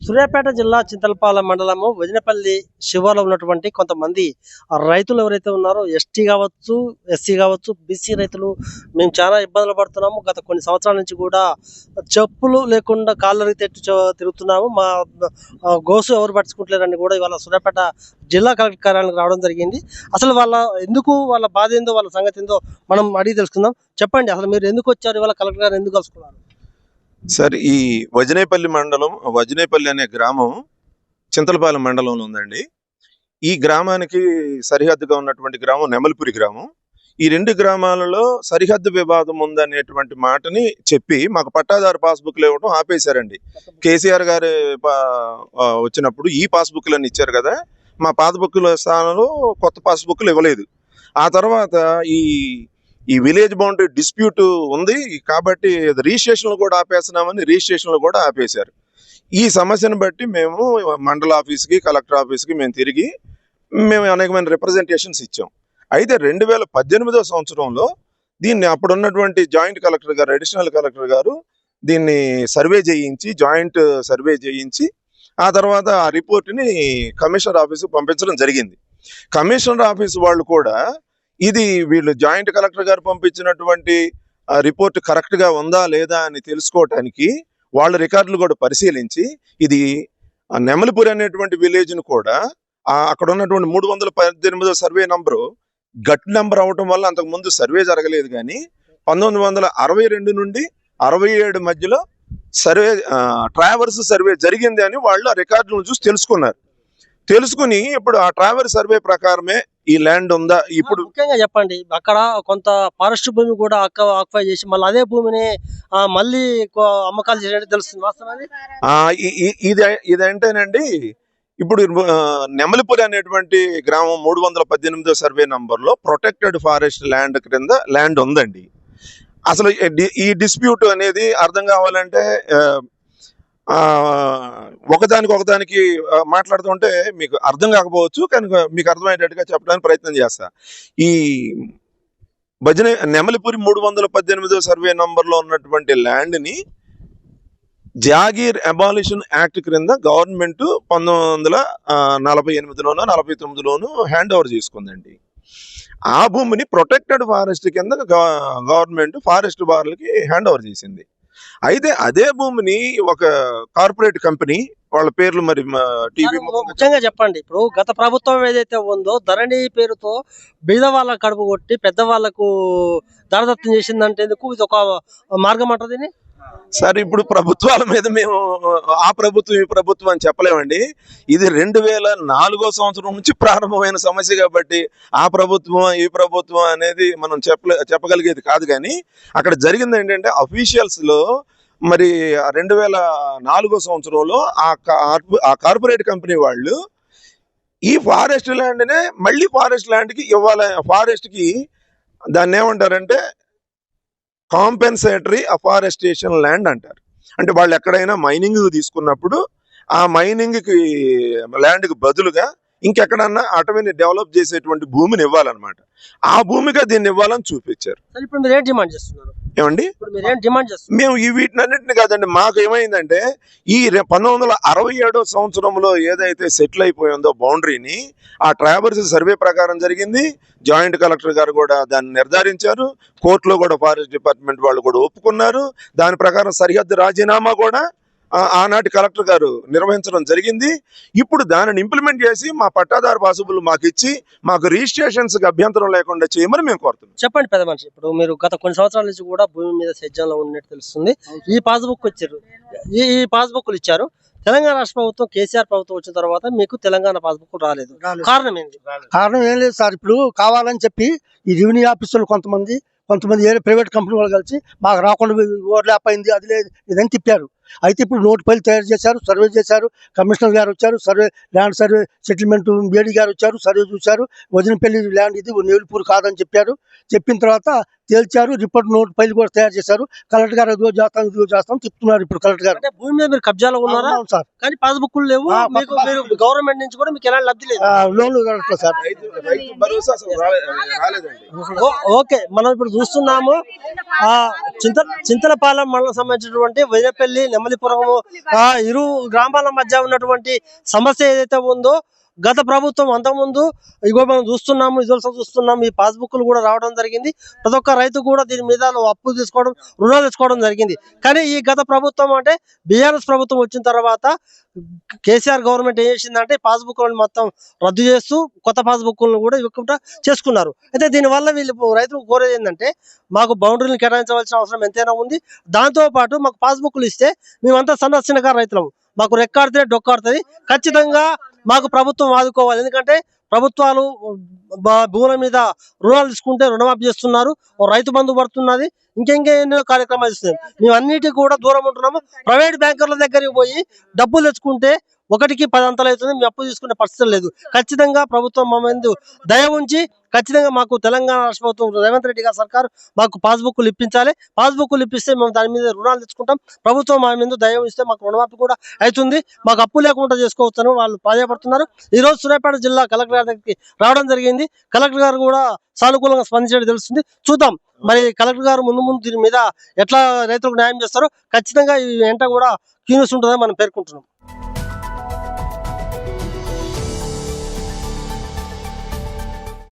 సూర్యాపేట జిల్లా చింతలపాలెం మండలము వదినపల్లి శివార్లో ఉన్నటువంటి కొంతమంది రైతులు ఎవరైతే ఉన్నారో ఎస్టీ కావచ్చు, ఎస్సీ కావచ్చు, బీసీ రైతులు మేము చాలా ఇబ్బందులు పడుతున్నాము. గత కొన్ని సంవత్సరాల నుంచి కూడా చెప్పులు లేకుండా కాళ్ళకి తిరుగుతున్నాము. మా గోసు ఎవరు పట్టించుకుంటలేరని కూడా ఇవాళ సూర్యాపేట జిల్లా కలెక్టర్ కార్యాలయానికి రావడం జరిగింది. అసలు వాళ్ళ బాధ ఏందో, వాళ్ళ సంగతి ఏందో మనం అడిగి తెలుసుకుందాం. చెప్పండి, అసలు మీరు ఎందుకు వచ్చారు, ఇవాళ కలెక్టర్ గారు ఎందుకు కలుసుకున్నారు? సార్, ఈ వజనేపల్లి మండలం, వజనేపల్లి అనే గ్రామం చింతలపాలెం మండలంలో ఉందండి. ఈ గ్రామానికి సరిహద్దుగా ఉన్నటువంటి గ్రామం నెమలిపురి గ్రామం. ఈ రెండు గ్రామాలలో సరిహద్దు వివాదం ఉందనేటువంటి మాటని చెప్పి మాకు పట్టాదారు పాస్బుక్లు ఇవ్వడం ఆపేశారండి. కేసీఆర్ గారు వచ్చినప్పుడు ఈ పాస్బుక్లన్నీ ఇచ్చారు కదా, మా పాస్బుక్ల స్థానంలో కొత్త పాస్బుక్లు ఇవ్వలేదు. ఆ తర్వాత ఈ విలేజ్ బౌండరీ డిస్ప్యూట్ ఉంది కాబట్టి రిజిస్ట్రేషన్లు కూడా ఆపేస్తున్నామని రిజిస్ట్రేషన్లు కూడా ఆపేశారు. ఈ సమస్యను బట్టి మేము మండల ఆఫీస్కి, కలెక్టర్ ఆఫీస్కి మేము అనేకమైన రిప్రజెంటేషన్స్ ఇచ్చాం. అయితే 2018వ సంవత్సరంలో దీన్ని అప్పుడున్నటువంటి జాయింట్ కలెక్టర్ గారు, అడిషనల్ కలెక్టర్ గారు దీన్ని సర్వే చేయించి, జాయింట్ సర్వే చేయించి ఆ తర్వాత ఆ రిపోర్ట్ని కమిషనర్ ఆఫీస్కి పంపించడం జరిగింది. కమిషనర్ ఆఫీస్ వాళ్ళు కూడా వీళ్ళు జాయింట్ కలెక్టర్ గారు పంపించినటువంటి రిపోర్ట్ కరెక్ట్ గా ఉందా లేదా అని తెలుసుకోవటానికి వాళ్ళ రికార్డులు కూడా పరిశీలించి ఇది నెమలిపురి అనేటువంటి విలేజ్ ను కూడా అక్కడ ఉన్నటువంటి 318వ సర్వే నంబరు గట్ నెంబర్ అవటం వల్ల అంతకు ముందు సర్వే జరగలేదు. కానీ 1962 నుండి 67 మధ్యలో ట్రావర్స్ సర్వే జరిగింది అని వాళ్ళు ఆ రికార్డులను చూసి తెలుసుకుని ఇప్పుడు ఆ ట్రావర్స్ సర్వే ప్రకారమే ఈ ల్యాండ్ ఉందా. ఇప్పుడు ముఖ్యంగా చెప్పండి, అక్కడ కొంత ఫారెస్ట్ భూమి కూడా ఆక్యుపై చేసి మళ్ళీ అదే భూమిని మళ్ళీ అమ్మకాలు చేసినట్టు తెలుస్తుంది. ఇదేంటేనండి, ఇప్పుడు నెమలిపురి అనేటువంటి గ్రామం 318వ సర్వే నంబర్లో ప్రొటెక్టెడ్ ఫారెస్ట్ ల్యాండ్ క్రింద ల్యాండ్ ఉందండి. అసలు ఈ డిస్ప్యూట్ అనేది అర్థం కావాలంటే ఒకదానికి మాట్లాడుతుంటే మీకు అర్థం కాకపోవచ్చు, కానీ మీకు అర్థమయ్యేటట్టుగా చెప్పడానికి ప్రయత్నం చేస్తా. ఈ నెమలిపురి 318వ సర్వే నంబర్లో ఉన్నటువంటి ల్యాండ్ని జాగీర్ అబాలిషన్ యాక్ట్ క్రింద గవర్నమెంట్ 1948లోనో 49లోనో హ్యాండ్ ఓవర్ చేసుకుందండి. ఆ భూమిని ప్రొటెక్టెడ్ ఫారెస్ట్ కింద గవర్నమెంట్ ఫారెస్ట్ బార్లకి హ్యాండ్ ఓవర్ చేసింది. అయితే అదే భూమిని ఒక కార్పొరేట్ కంపెనీ వాళ్ళ పేర్లు మరి టీవీ ముఖ్యంగా చెప్పండి, ఇప్పుడు గత ప్రభుత్వం ఏదైతే ఉందో ధరణి పేరుతో బీద వాళ్ళ కడుపు కొట్టి పెద్దవాళ్లకు దారదత్తం చేసిందంటే ఇది ఒక మార్గం అంటది. సార్, ఇప్పుడు ప్రభుత్వాల మీద మేము ఆ ప్రభుత్వం ఈ ప్రభుత్వం అని చెప్పలేమండి. ఇది 2004వ సంవత్సరం నుంచి ప్రారంభమైన సమస్య కాబట్టి ఆ ప్రభుత్వం ఈ ప్రభుత్వం అనేది మనం చెప్పగలిగేది కాదు. కానీ అక్కడ జరిగింది ఏంటంటే, అఫీషియల్స్ లో మరి 2004వ సంవత్సరంలో ఆ కార్పొరేట్ కంపెనీ వాళ్ళు ఈ ఫారెస్ట్ ల్యాండ్నే మళ్ళీ ఫారెస్ట్ ల్యాండ్కి ఇవ్వాలి. ఫారెస్ట్కి దాన్ని ఏమంటారంటే కాంపెన్సేటరీ అఫారెస్టేషన్ ల్యాండ్ అంటారు. అంటే వాళ్ళు ఎక్కడైనా మైనింగ్ తీసుకున్నప్పుడు ఆ మైనింగ్కి ల్యాండ్కి బదులుగా ఇంకెక్కడన్నా అటవీని డెవలప్ చేసేటువంటి భూమిని ఇవ్వాలన్నమాట. ఆ భూమిగా దీన్ని ఇవ్వాలని చూపించారు. ఏమండి, మేము వీటినన్నింటినీ కాదండి, మాకు ఏమైందంటే ఈ 1967వ సంవత్సరంలో ఏదైతే సెటిల్ అయిపోయిందో బౌండరీని ఆ ట్రావర్స్ సర్వే ప్రకారం జరిగింది. జాయింట్ కలెక్టర్ గారు కూడా దాన్ని నిర్ధారించారు. కోర్టులో కూడా ఫారెస్ట్ డిపార్ట్మెంట్ వాళ్ళు కూడా ఒప్పుకున్నారు. దాని ప్రకారం సరిహద్దు రాజీనామా కూడా ఆనాటి కలెక్టర్ గారు నిర్వహించడం జరిగింది. ఇప్పుడు దానిని ఇంప్లిమెంట్ చేసి మా పట్టాదారు పాసుబుల్ మాకు ఇచ్చి మాకు రిజిస్ట్రేషన్స్ అభ్యంతరం లేకుండా చేయమని మేము కోరుతున్నాం. చెప్పండి పెద్ద మనిషి, ఇప్పుడు మీరు గత కొన్ని సంవత్సరాల నుంచి కూడా భూమి మీద సజ్జంలో ఉన్నట్టు తెలుస్తుంది. ఈ పాస్బుక్ వచ్చారు, ఈ పాస్బుక్లు ఇచ్చారు. తెలంగాణ రాష్ట్ర ప్రభుత్వం, కేసీఆర్ ప్రభుత్వం వచ్చిన తర్వాత మీకు తెలంగాణ పాస్బుక్ రాలేదు. కారణం ఏంటి? కారణం ఏం లేదు సార్, ఇప్పుడు కావాలని చెప్పి ఈ రెవెన్యూ ఆఫీసర్లు కొంతమంది ఏదో ప్రైవేట్ కంపెనీ వాళ్ళు కలిసి మాకు రాకుండా ఓవర్లాప్ అయింది, అది లేదు ఇదని తిప్పారు. అయితే ఇప్పుడు నోటు ఫైల్ తయారు చేశారు, సర్వే చేశారు. కమిషనర్ గారు వచ్చారు, ల్యాండ్ సర్వే సెటిల్మెంట్ బేడీ గారు వచ్చారు, సర్వే చూశారు. వదినపల్లి ల్యాండ్ ఇది నెమలిపూర్ కాదని చెప్పారు. చెప్పిన తర్వాత తేల్చారు. రిపోర్ట్ నోట్ ఫైల్ కూడా తయారు చేశారు. కలెక్టర్ గారు ఇదిగో చేస్తాం చెప్తున్నారు. ఇప్పుడు కలెక్టర్ గారు భూమి మీద మీరు కబ్జాలో ఉన్నారా సార్? కానీ పాస్బుక్ లేవు, గవర్నమెంట్ నుంచి కూడా మీకు ఎలాంటి లబ్ధి లేదు, లోన్లు సార్. ఓకే, మనం ఇప్పుడు చూస్తున్నాము చింతలపాలెం మండలం సంబంధించినటువంటి వైనపల్లి నెమలిపురం ఇరు గ్రామాల మధ్య ఉన్నటువంటి సమస్య ఏదైతే ఉందో గత ప్రభుత్వం అంతకుముందు ఇగో మనం చూస్తున్నాము, విజువల్స్ చూస్తున్నాము, ఈ పాస్బుక్లు కూడా రావడం జరిగింది. ప్రతి ఒక్క రైతు కూడా దీని మీద అప్పులు తీసుకోవడం, రుణాలు తీసుకోవడం జరిగింది. కానీ ఈ గత ప్రభుత్వం అంటే బీఆర్ఎస్ ప్రభుత్వం వచ్చిన తర్వాత కేసీఆర్ గవర్నమెంట్ ఏం చేసిందంటే పాస్బుక్లను మొత్తం రద్దు చేస్తూ కొత్త పాస్బుక్లను కూడా ఇవ్వకుండా చేసుకున్నారు. అయితే దీనివల్ల వీళ్ళు రైతులు కోరేది ఏంటంటే మాకు బౌండరీలు కేటాయించవలసిన అవసరం ఎంతైనా ఉంది. దాంతోపాటు మాకు పాస్బుక్లు ఇస్తే మేమంతా చిన్నకారు రైతులము, మాకు రెక్కాడితే డొక్కాడుతుంది, ఖచ్చితంగా మాకు ప్రభుత్వం ఆదుకోవాలి. ఎందుకంటే ప్రభుత్వాలు భూముల మీద రుణాలు తీసుకుంటే రుణమాఫీ చేస్తున్నారు, రైతు బంధు పడుతున్నది, ఎన్నో కార్యక్రమాలు ఇస్తున్నారు. మేము అన్నిటికీ కూడా దూరం ఉంటున్నాము. ప్రైవేట్ బ్యాంకర్ల దగ్గరికి పోయి డబ్బులు తెచ్చుకుంటే 1కి 10 అంతలు అవుతుంది. మేము అప్పు తీసుకునే పరిస్థితి లేదు. ఖచ్చితంగా ప్రభుత్వం మా మీద దయ ఉంచి ఖచ్చితంగా మాకు తెలంగాణ రాష్ట్ర ప్రభుత్వం రేవంత్ రెడ్డి గారి సర్కారు మాకు పాస్బుక్లు ఇప్పించాలి. పాస్బుక్లు ఇప్పిస్తే మేము దాని మీద రుణాలు తెచ్చుకుంటాం. ప్రభుత్వం మా మీద దయ ఇస్తే మాకు రుణమాఫీ కూడా అవుతుంది, మాకు అప్పు లేకుండా చేసుకోవచ్చని వాళ్ళు ప్రాధాయపడుతున్నారు. ఈ రోజు సూర్యాపేట జిల్లా కలెక్టర్ గారి దగ్గరికి రావడం జరిగింది. కలెక్టర్ గారు కూడా సానుకూలంగా స్పందించడం తెలుస్తుంది. చూద్దాం మరి కలెక్టర్ గారు ముందు దీని మీద ఎట్లా రైతులకు న్యాయం చేస్తారో. ఖచ్చితంగా ఈ వెంట కూడా క్యూనిస్ ఉంటుందని మనం పేర్కొంటున్నాం.